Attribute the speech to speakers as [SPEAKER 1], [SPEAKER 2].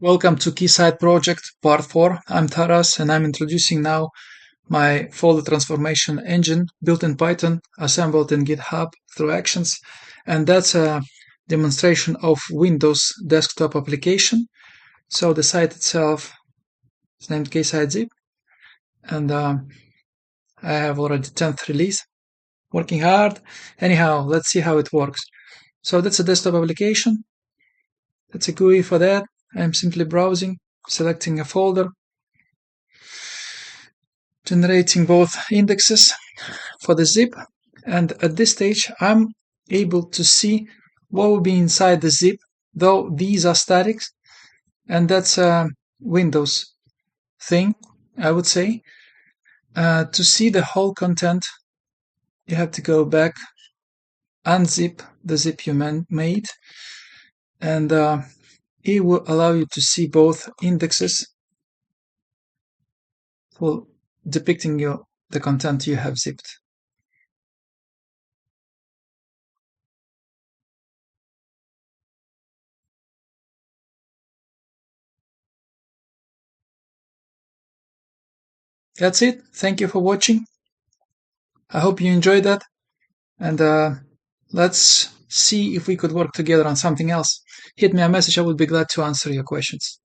[SPEAKER 1] Welcome to Keyside Project Part 4. I'm Taras and I'm introducing now my folder transformation engine built in Python, assembled in GitHub through actions. And that's a demonstration of Windows desktop application. So the site itself is named Keyside Zip. And I have already 10th release. Working hard. Anyhow, let's see how it works. So that's a desktop application. That's a GUI for that. I'm simply browsing, selecting a folder, generating both indexes for the zip, and at this stage I'm able to see what will be inside the zip, though these are static, and that's a Windows thing, I would say. To see the whole content, you have to go back, unzip the zip you made, and it will allow you to see both indexes depicting the content you have zipped. That's it. Thank you for watching. I hope you enjoyed that. And let's see if we could work together on something else. Hit me a message. I would be glad to answer your questions.